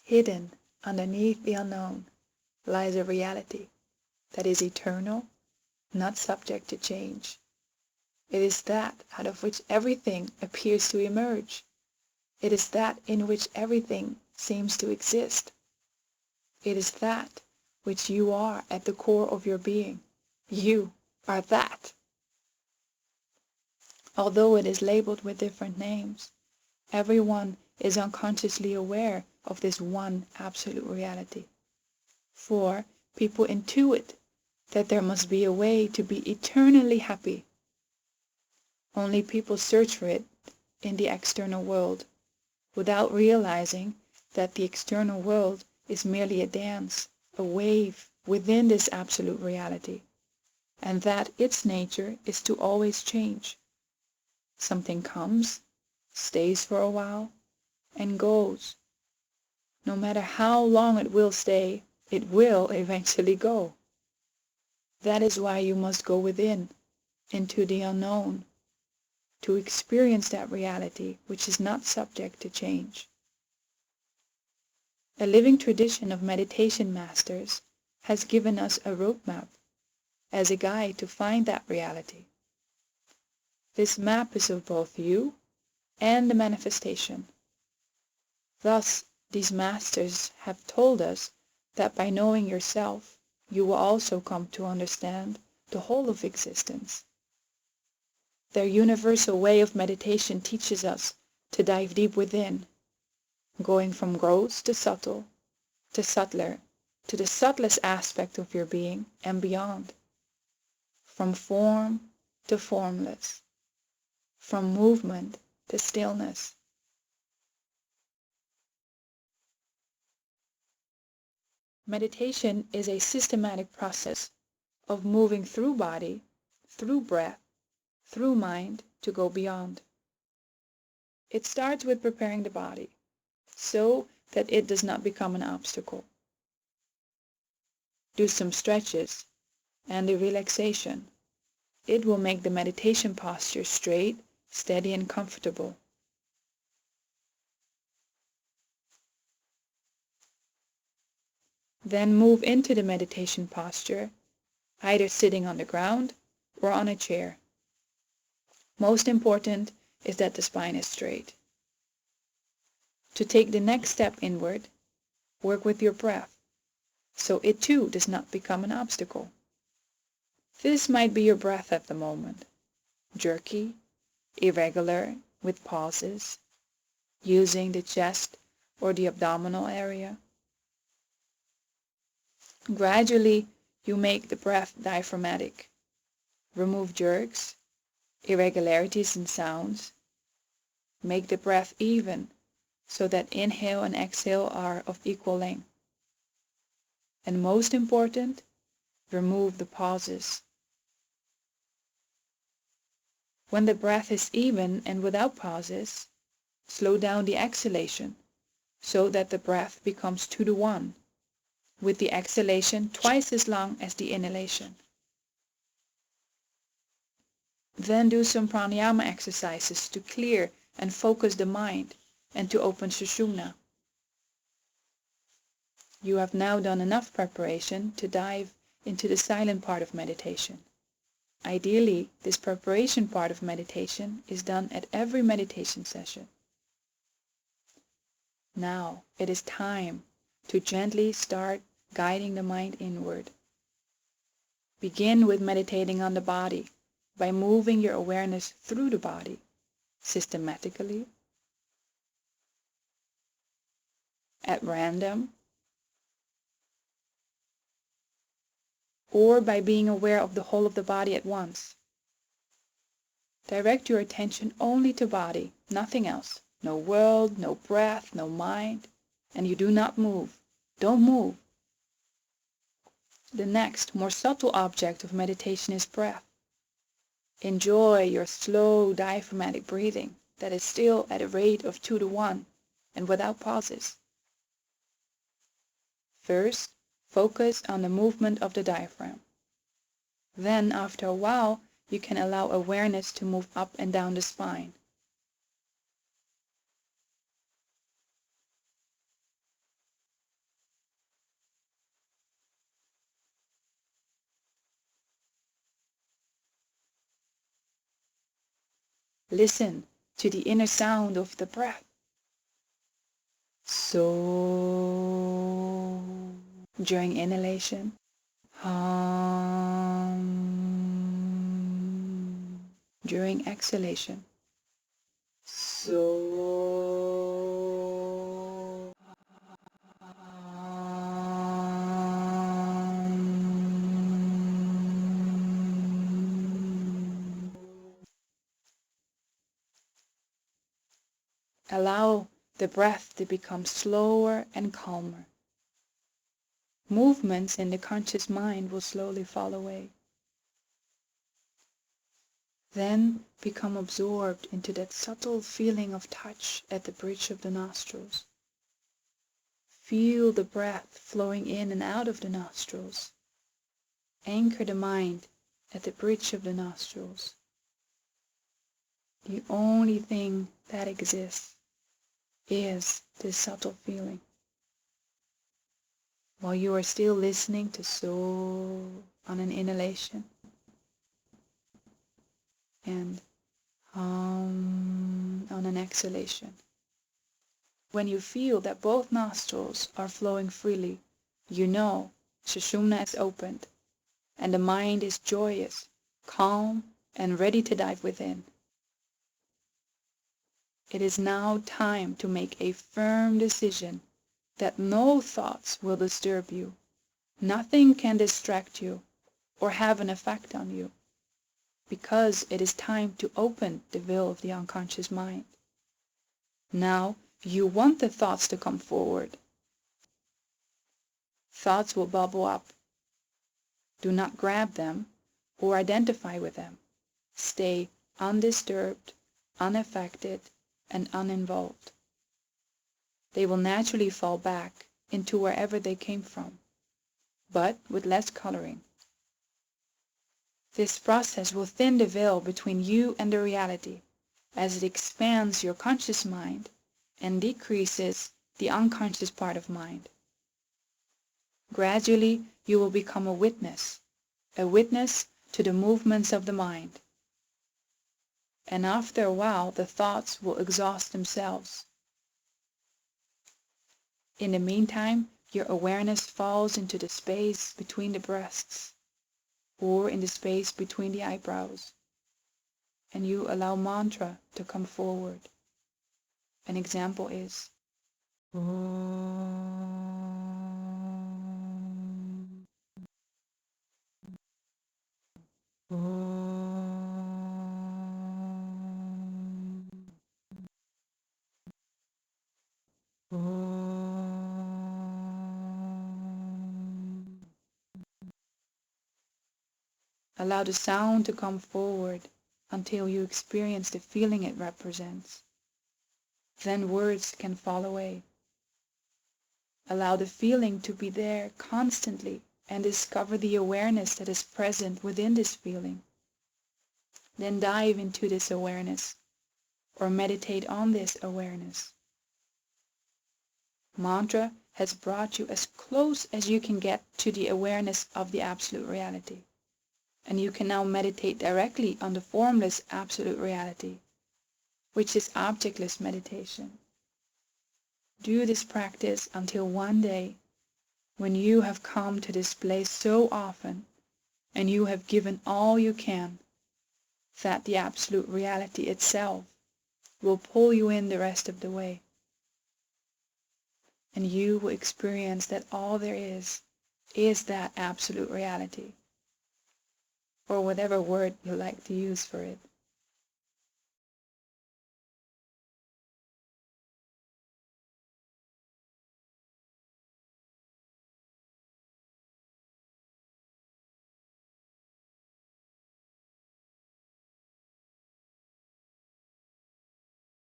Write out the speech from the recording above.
Hidden underneath the unknown lies a reality that is eternal, not subject to change. It is that out of which everything appears to emerge. It is that in which everything seems to exist. It is that which you are at the core of your being. You are that. Although it is labeled with different names, everyone is unconsciously aware of this one absolute reality. For people intuit that there must be a way to be eternally happy. Only people search for it in the external world, without realizing that the external world is merely a dance, a wave within this absolute reality, and that its nature is to always change. Something comes, stays for a while, and goes. No matter how long it will stay, it will eventually go. That is why you must go within, into the unknown, to experience that reality which is not subject to change. A living tradition of meditation masters has given us a roadmap as a guide to find that reality. This map is of both you and the manifestation. Thus, these masters have told us that by knowing yourself, you will also come to understand the whole of existence. Their universal way of meditation teaches us to dive deep within, going from gross to subtle, to subtler, to the subtlest aspect of your being and beyond, from form to formless, from movement to stillness. Meditation is a systematic process of moving through body, through breath, through mind to go beyond. It starts with preparing the body so that it does not become an obstacle. Do some stretches and a relaxation. It will make the meditation posture straight, steady, and comfortable. Then move into the meditation posture, either sitting on the ground or on a chair. Most important is that the spine is straight. To take the next step inward, work with your breath, so it too does not become an obstacle. This might be your breath at the moment, jerky, irregular, with pauses, using the chest or the abdominal area. Gradually, you make the breath diaphragmatic. Remove jerks, irregularities in sounds. Make the breath even, so that inhale and exhale are of equal length. And most important, remove the pauses. When the breath is even and without pauses, slow down the exhalation so that the breath becomes 2-to-1, with the exhalation twice as long as the inhalation. Then do some pranayama exercises to clear and focus the mind and to open Sushumna. You have now done enough preparation to dive into the silent part of meditation. Ideally, this preparation part of meditation is done at every meditation session. Now it is time to gently start guiding the mind inward. Begin with meditating on the body by moving your awareness through the body, systematically, at random, or by being aware of the whole of the body at once. Direct your attention only to body, nothing else. No world, no breath, no mind, and you do not move. Don't move. The next, more subtle object of meditation is breath. Enjoy your slow diaphragmatic breathing that is still at a rate of 2-to-1 and without pauses. First, focus on the movement of the diaphragm. Then, after a while, you can allow awareness to move up and down the spine. Listen to the inner sound of the breath. So during inhalation, hum during exhalation. So allow the breath to become slower and calmer. Movements in the conscious mind will slowly fall away. Then become absorbed into that subtle feeling of touch at the bridge of the nostrils. Feel the breath flowing in and out of the nostrils. Anchor the mind at the bridge of the nostrils. The only thing that exists is this subtle feeling. While you are still listening to so on an inhalation and hum on an exhalation. When you feel that both nostrils are flowing freely, you know Sushumna is opened and the mind is joyous, calm, and ready to dive within. It is now time to make a firm decision that no thoughts will disturb you. Nothing can distract you or have an effect on you, because it is time to open the veil of the unconscious mind. Now you want the thoughts to come forward. Thoughts will bubble up. Do not grab them or identify with them. Stay undisturbed, unaffected, and uninvolved. They will naturally fall back into wherever they came from, but with less coloring. This process will thin the veil between you and the reality, as it expands your conscious mind and decreases the unconscious part of mind. Gradually, you will become a witness to the movements of the mind. And after a while, the thoughts will exhaust themselves. In the meantime, your awareness falls into the space between the breasts, or in the space between the eyebrows, and you allow mantra to come forward. An example is Om. Om. Om. Allow the sound to come forward until you experience the feeling it represents. Then words can fall away. Allow the feeling to be there constantly and discover the awareness that is present within this feeling. Then dive into this awareness or meditate on this awareness. Mantra has brought you as close as you can get to the awareness of the absolute reality. And you can now meditate directly on the formless absolute reality, which is objectless meditation. Do this practice until one day, when you have come to this place so often, and you have given all you can, that the absolute reality itself will pull you in the rest of the way. And you will experience that all there is that absolute reality, or whatever word you like to use for it.